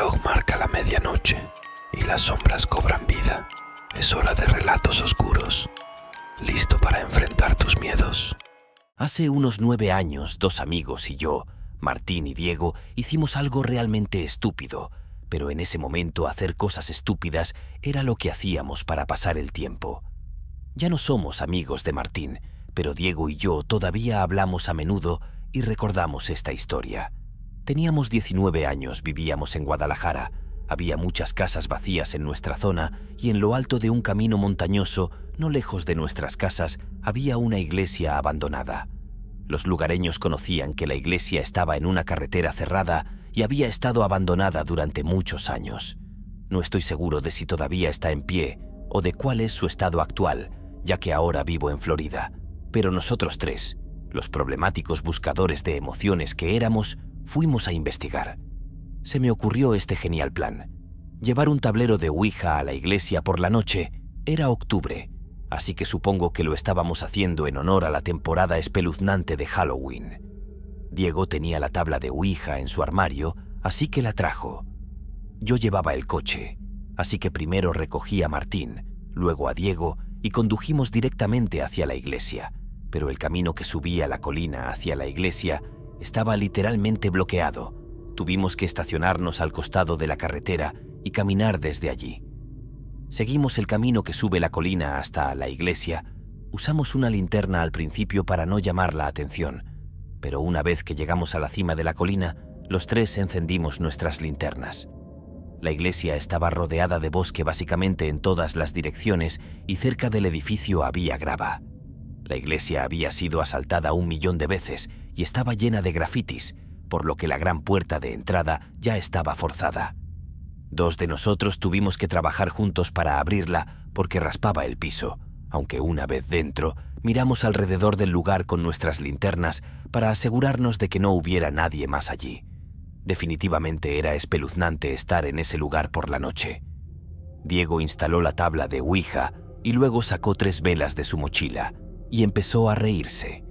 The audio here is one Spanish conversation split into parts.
reloj marca la medianoche y las sombras cobran vida. Es hora de relatos oscuros. ¿Listo para enfrentar tus miedos? Hace unos 9 años, 2 amigos y yo, Martín y Diego, hicimos algo realmente estúpido, pero en ese momento hacer cosas estúpidas era lo que hacíamos para pasar el tiempo. Ya no somos amigos de Martín, pero Diego y yo todavía hablamos a menudo y recordamos esta historia. Teníamos 19 años, vivíamos en Guadalajara. Había muchas casas vacías en nuestra zona y en lo alto de un camino montañoso, no lejos de nuestras casas, había una iglesia abandonada. Los lugareños conocían que la iglesia estaba en una carretera cerrada y había estado abandonada durante muchos años. No estoy seguro de si todavía está en pie o de cuál es su estado actual, ya que ahora vivo en Florida. Pero nosotros tres, los problemáticos buscadores de emociones que éramos, fuimos a investigar. Se me ocurrió este genial plan. Llevar un tablero de Ouija a la iglesia por la noche. Era octubre, así que supongo que lo estábamos haciendo en honor a la temporada espeluznante de Halloween. Diego tenía la tabla de Ouija en su armario, así que la trajo. Yo llevaba el coche, así que primero recogí a Martín, luego a Diego y condujimos directamente hacia la iglesia. Pero el camino que subía la colina hacia la iglesia estaba literalmente bloqueado. Tuvimos que estacionarnos al costado de la carretera y caminar desde allí. Seguimos el camino que sube la colina hasta la iglesia. Usamos una linterna al principio para no llamar la atención, pero una vez que llegamos a la cima de la colina, los tres encendimos nuestras linternas. La iglesia estaba rodeada de bosque básicamente en todas las direcciones y cerca del edificio había grava. La iglesia había sido asaltada 1.000.000 de veces y estaba llena de grafitis, por lo que la gran puerta de entrada ya estaba forzada. 2 de nosotros tuvimos que trabajar juntos para abrirla porque raspaba el piso, aunque una vez dentro, miramos alrededor del lugar con nuestras linternas para asegurarnos de que no hubiera nadie más allí. Definitivamente era espeluznante estar en ese lugar por la noche. Diego instaló la tabla de Ouija y luego sacó 3 velas de su mochila y empezó a reírse.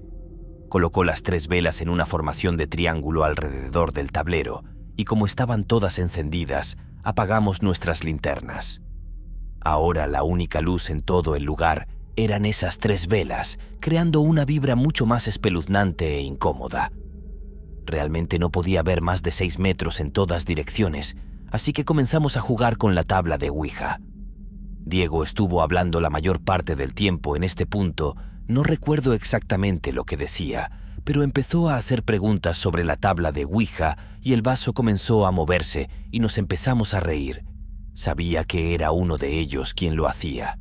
Colocó las 3 velas en una formación de triángulo alrededor del tablero y como estaban todas encendidas, apagamos nuestras linternas. Ahora la única luz en todo el lugar eran esas 3 velas, creando una vibra mucho más espeluznante e incómoda. Realmente no podía ver más de 6 metros en todas direcciones, así que comenzamos a jugar con la tabla de Ouija. Diego estuvo hablando la mayor parte del tiempo en este punto. No recuerdo exactamente lo que decía, pero empezó a hacer preguntas sobre la tabla de Ouija y el vaso comenzó a moverse y nos empezamos a reír. Sabía que era uno de ellos quien lo hacía.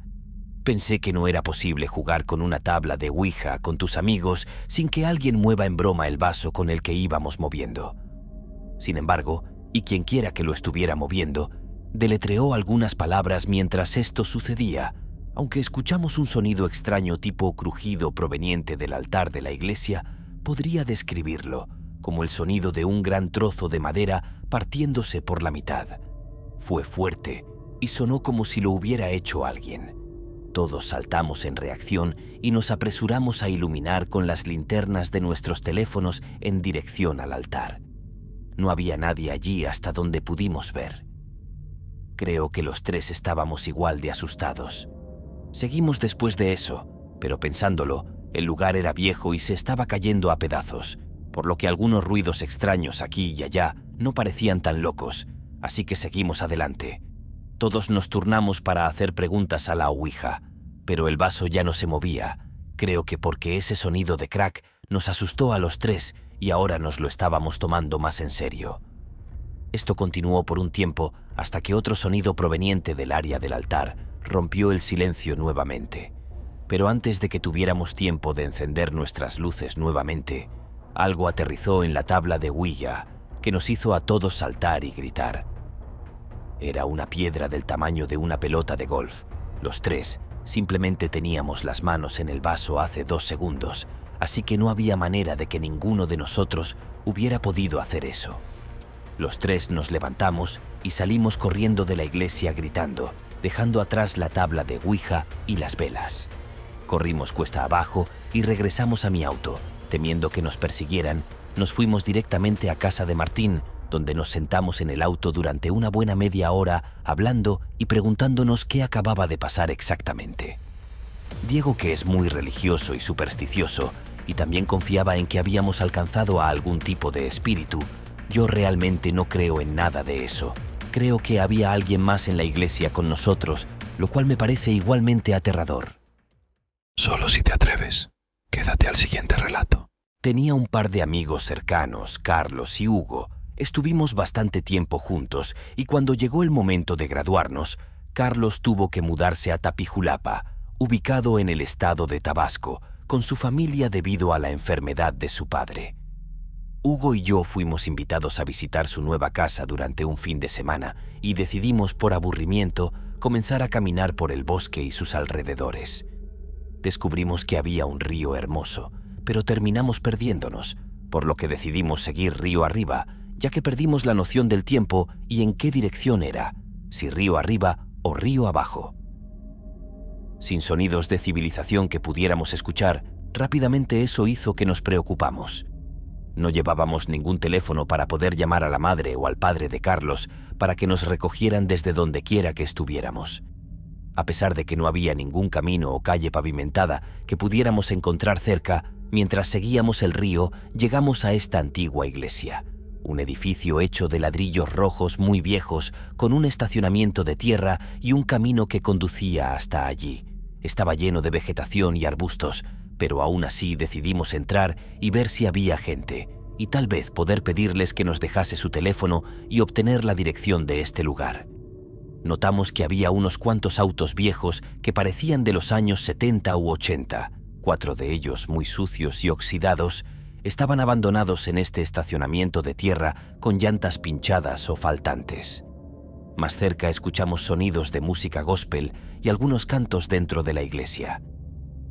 Pensé que no era posible jugar con una tabla de Ouija con tus amigos sin que alguien mueva en broma el vaso con el que íbamos moviendo. Sin embargo, y quienquiera que lo estuviera moviendo, deletreó algunas palabras mientras esto sucedía. Aunque escuchamos un sonido extraño tipo crujido proveniente del altar de la iglesia, podría describirlo como el sonido de un gran trozo de madera partiéndose por la mitad. Fue fuerte y sonó como si lo hubiera hecho alguien. Todos saltamos en reacción y nos apresuramos a iluminar con las linternas de nuestros teléfonos en dirección al altar. No había nadie allí hasta donde pudimos ver. Creo que los 3 estábamos igual de asustados. Seguimos después de eso, pero pensándolo, el lugar era viejo y se estaba cayendo a pedazos, por lo que algunos ruidos extraños aquí y allá no parecían tan locos, así que seguimos adelante. Todos nos turnamos para hacer preguntas a la Ouija, pero el vaso ya no se movía. Creo que porque ese sonido de crack nos asustó a los 3 y ahora nos lo estábamos tomando más en serio. Esto continuó por un tiempo hasta que otro sonido proveniente del área del altar rompió el silencio nuevamente. Pero antes de que tuviéramos tiempo de encender nuestras luces nuevamente, algo aterrizó en la tabla de Ouija que nos hizo a todos saltar y gritar. Era una piedra del tamaño de una pelota de golf. Los 3 simplemente teníamos las manos en el vaso hace 2 segundos, así que no había manera de que ninguno de nosotros hubiera podido hacer eso. Los 3 nos levantamos y salimos corriendo de la iglesia gritando, dejando atrás la tabla de Ouija y las velas. Corrimos cuesta abajo y regresamos a mi auto. Temiendo que nos persiguieran, nos fuimos directamente a casa de Martín, donde nos sentamos en el auto durante una buena media hora hablando y preguntándonos qué acababa de pasar exactamente. Diego, que es muy religioso y supersticioso, y también confiaba en que habíamos alcanzado a algún tipo de espíritu, yo realmente no creo en nada de eso. Creo que había alguien más en la iglesia con nosotros, lo cual me parece igualmente aterrador. Solo si te atreves. Quédate al siguiente relato. Tenía un par de amigos cercanos, Carlos y Hugo. Estuvimos bastante tiempo juntos y cuando llegó el momento de graduarnos, Carlos tuvo que mudarse a Tapijulapa, ubicado en el estado de Tabasco, con su familia debido a la enfermedad de su padre. Hugo y yo fuimos invitados a visitar su nueva casa durante un fin de semana y decidimos, por aburrimiento, comenzar a caminar por el bosque y sus alrededores. Descubrimos que había un río hermoso, pero terminamos perdiéndonos, por lo que decidimos seguir río arriba, ya que perdimos la noción del tiempo y en qué dirección era, si río arriba o río abajo. Sin sonidos de civilización que pudiéramos escuchar, rápidamente eso hizo que nos preocupamos. No llevábamos ningún teléfono para poder llamar a la madre o al padre de Carlos para que nos recogieran desde donde quiera que estuviéramos. A pesar de que no había ningún camino o calle pavimentada que pudiéramos encontrar cerca, mientras seguíamos el río, llegamos a esta antigua iglesia. Un edificio hecho de ladrillos rojos muy viejos, con un estacionamiento de tierra y un camino que conducía hasta allí. Estaba lleno de vegetación y arbustos, pero aún así decidimos entrar y ver si había gente, y tal vez poder pedirles que nos dejase su teléfono y obtener la dirección de este lugar. Notamos que había unos cuantos autos viejos que parecían de los años 70 u 80. 4 de ellos, muy sucios y oxidados, estaban abandonados en este estacionamiento de tierra con llantas pinchadas o faltantes. Más cerca escuchamos sonidos de música gospel y algunos cantos dentro de la iglesia.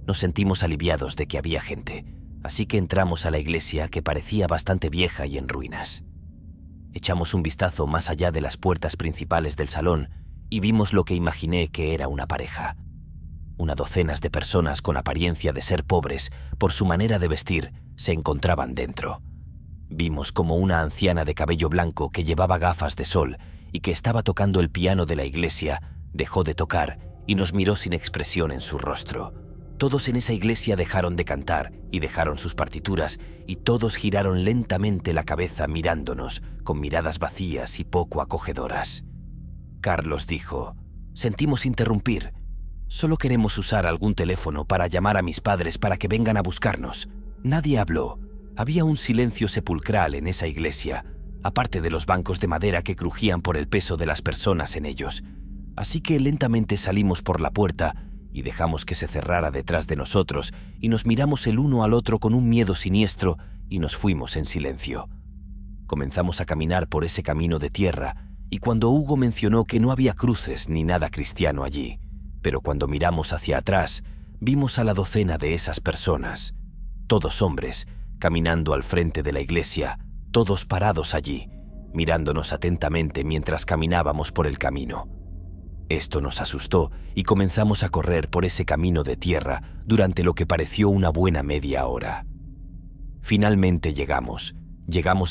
Nos sentimos aliviados de que había gente, así que entramos a la iglesia, que parecía bastante vieja y en ruinas. Echamos un vistazo más allá de las puertas principales del salón y vimos lo que imaginé que era una pareja. Una docena de personas con apariencia de ser pobres por su manera de vestir se encontraban dentro. Vimos como una anciana de cabello blanco que llevaba gafas de sol y que estaba tocando el piano de la iglesia dejó de tocar y nos miró sin expresión en su rostro. Todos en esa iglesia dejaron de cantar y dejaron sus partituras y todos giraron lentamente la cabeza mirándonos con miradas vacías y poco acogedoras. Carlos dijo: «Sentimos interrumpir. Solo queremos usar algún teléfono para llamar a mis padres para que vengan a buscarnos». Nadie habló. Había un silencio sepulcral en esa iglesia, aparte de los bancos de madera que crujían por el peso de las personas en ellos. Así que lentamente salimos por la puerta y dejamos que se cerrara detrás de nosotros y nos miramos el uno al otro con un miedo siniestro y nos fuimos en silencio. Comenzamos a caminar por ese camino de tierra y cuando Hugo mencionó que no había cruces ni nada cristiano allí, pero cuando miramos hacia atrás vimos a la docena de esas personas, todos hombres, caminando al frente de la iglesia, todos parados allí, mirándonos atentamente mientras caminábamos por el camino. Esto nos asustó y comenzamos a correr por ese camino de tierra durante lo que pareció una buena media hora. Finalmente llegamos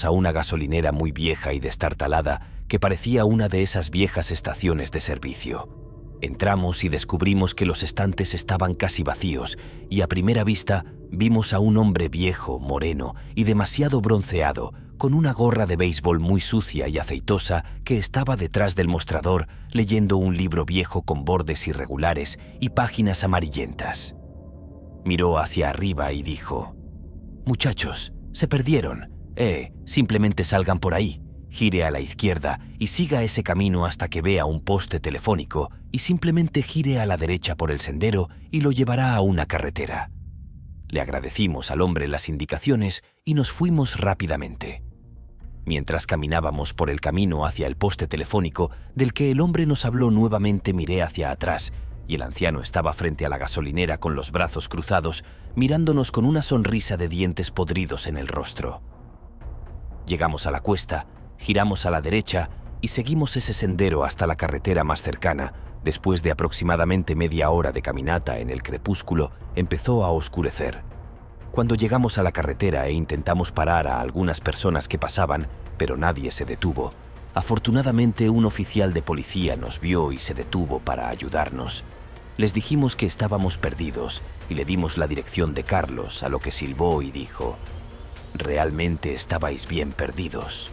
a una gasolinera muy vieja y destartalada que parecía una de esas viejas estaciones de servicio. Entramos y descubrimos que los estantes estaban casi vacíos y a primera vista vimos a un hombre viejo, moreno y demasiado bronceado, con una gorra de béisbol muy sucia y aceitosa que estaba detrás del mostrador leyendo un libro viejo con bordes irregulares y páginas amarillentas. Miró hacia arriba y dijo: «Muchachos, se perdieron. Simplemente salgan por ahí. Gire a la izquierda y siga ese camino hasta que vea un poste telefónico y simplemente gire a la derecha por el sendero y lo llevará a una carretera». Le agradecimos al hombre las indicaciones y nos fuimos rápidamente. Mientras caminábamos por el camino hacia el poste telefónico del que el hombre nos habló nuevamente, miré hacia atrás y el anciano estaba frente a la gasolinera con los brazos cruzados, mirándonos con una sonrisa de dientes podridos en el rostro. Llegamos a la cuesta, giramos a la derecha y seguimos ese sendero hasta la carretera más cercana. Después de aproximadamente media hora de caminata en el crepúsculo, empezó a oscurecer. Cuando llegamos a la carretera e intentamos parar a algunas personas que pasaban, pero nadie se detuvo, afortunadamente un oficial de policía nos vio y se detuvo para ayudarnos. Les dijimos que estábamos perdidos y le dimos la dirección de Carlos, a lo que silbó y dijo: «Realmente estabais bien perdidos».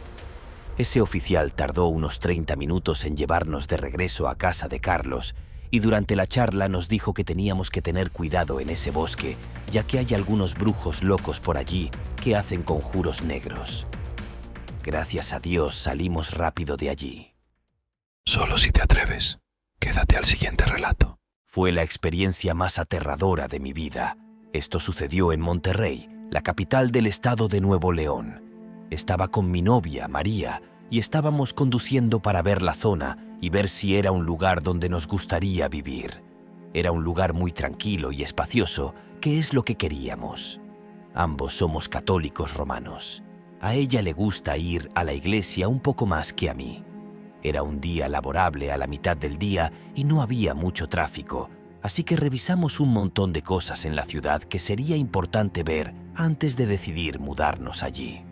Ese oficial tardó unos 30 minutos en llevarnos de regreso a casa de Carlos y durante la charla nos dijo que teníamos que tener cuidado en ese bosque, ya que hay algunos brujos locos por allí que hacen conjuros negros. Gracias a Dios salimos rápido de allí. Solo si te atreves, quédate al siguiente relato. Fue la experiencia más aterradora de mi vida. Esto sucedió en Monterrey, la capital del estado de Nuevo León. Estaba con mi novia, María, y estábamos conduciendo para ver la zona y ver si era un lugar donde nos gustaría vivir. Era un lugar muy tranquilo y espacioso, que es lo que queríamos. Ambos somos católicos romanos. A ella le gusta ir a la iglesia un poco más que a mí. Era un día laborable a la mitad del día y no había mucho tráfico, así que revisamos un montón de cosas en la ciudad que sería importante ver antes de decidir mudarnos allí.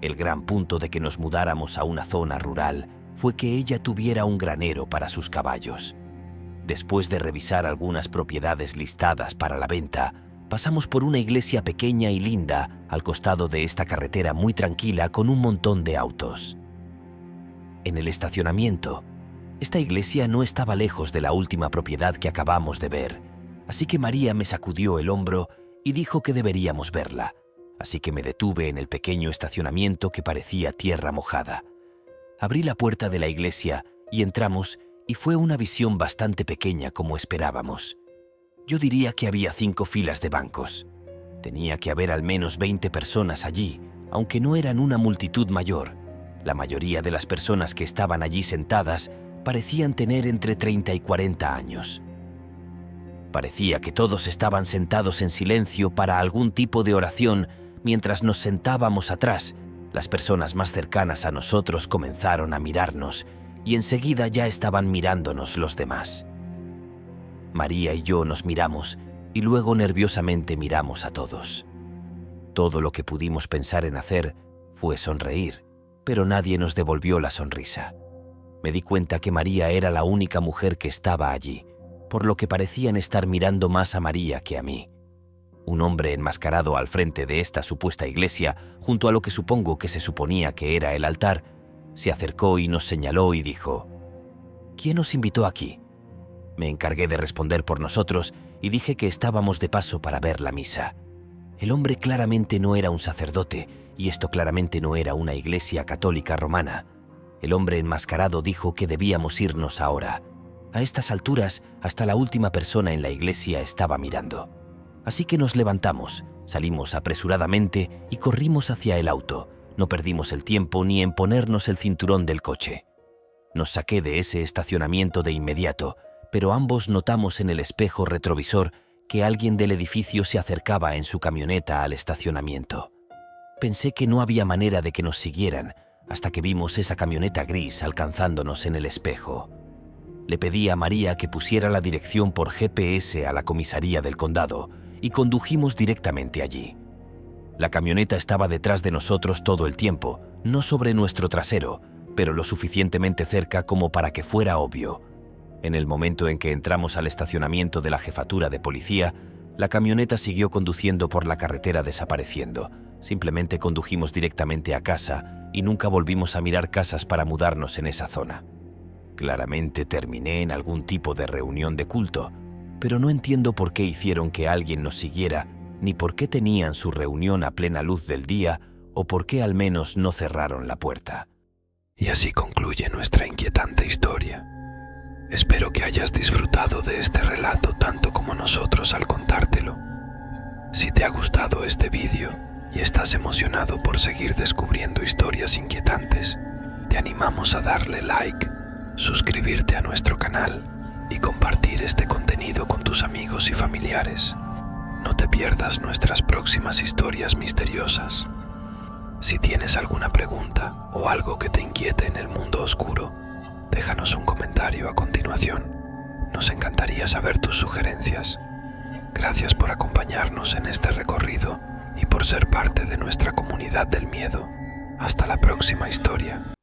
El gran punto de que nos mudáramos a una zona rural fue que ella tuviera un granero para sus caballos. Después de revisar algunas propiedades listadas para la venta, pasamos por una iglesia pequeña y linda al costado de esta carretera muy tranquila con un montón de autos. En el estacionamiento, esta iglesia no estaba lejos de la última propiedad que acabamos de ver, así que María me sacudió el hombro y dijo que deberíamos verla. Así que me detuve en el pequeño estacionamiento que parecía tierra mojada. Abrí la puerta de la iglesia y entramos, y fue una visión bastante pequeña como esperábamos. Yo diría que había 5 filas de bancos. Tenía que haber al menos 20 personas allí, aunque no eran una multitud mayor. La mayoría de las personas que estaban allí sentadas parecían tener entre 30 y 40 años. Parecía que todos estaban sentados en silencio para algún tipo de oración. Mientras nos sentábamos atrás, las personas más cercanas a nosotros comenzaron a mirarnos y enseguida ya estaban mirándonos los demás. María y yo nos miramos y luego nerviosamente miramos a todos. Todo lo que pudimos pensar en hacer fue sonreír, pero nadie nos devolvió la sonrisa. Me di cuenta que María era la única mujer que estaba allí, por lo que parecían estar mirando más a María que a mí. Un hombre enmascarado al frente de esta supuesta iglesia, junto a lo que supongo que se suponía que era el altar, se acercó y nos señaló y dijo: «¿Quién os invitó aquí?». Me encargué de responder por nosotros y dije que estábamos de paso para ver la misa. El hombre claramente no era un sacerdote y esto claramente no era una iglesia católica romana. El hombre enmascarado dijo que debíamos irnos ahora. A estas alturas, hasta la última persona en la iglesia estaba mirando. Así que nos levantamos, salimos apresuradamente y corrimos hacia el auto. No perdimos el tiempo ni en ponernos el cinturón del coche. Nos saqué de ese estacionamiento de inmediato, pero ambos notamos en el espejo retrovisor que alguien del edificio se acercaba en su camioneta al estacionamiento. Pensé que no había manera de que nos siguieran hasta que vimos esa camioneta gris alcanzándonos en el espejo. Le pedí a María que pusiera la dirección por GPS a la comisaría del condado y condujimos directamente allí. La camioneta estaba detrás de nosotros todo el tiempo, no sobre nuestro trasero, pero lo suficientemente cerca como para que fuera obvio. En el momento en que entramos al estacionamiento de la jefatura de policía, la camioneta siguió conduciendo por la carretera desapareciendo. Simplemente condujimos directamente a casa y nunca volvimos a mirar casas para mudarnos en esa zona. Claramente terminé en algún tipo de reunión de culto, pero no entiendo por qué hicieron que alguien nos siguiera, ni por qué tenían su reunión a plena luz del día, o por qué al menos no cerraron la puerta. Y así concluye nuestra inquietante historia. Espero que hayas disfrutado de este relato tanto como nosotros al contártelo. Si te ha gustado este vídeo y estás emocionado por seguir descubriendo historias inquietantes, te animamos a darle like, suscribirte a nuestro canal y compartir este contenido con tus amigos y familiares. No te pierdas nuestras próximas historias misteriosas. Si tienes alguna pregunta o algo que te inquiete en el mundo oscuro, déjanos un comentario a continuación. Nos encantaría saber tus sugerencias. Gracias por acompañarnos en este recorrido y por ser parte de nuestra comunidad del miedo. Hasta la próxima historia.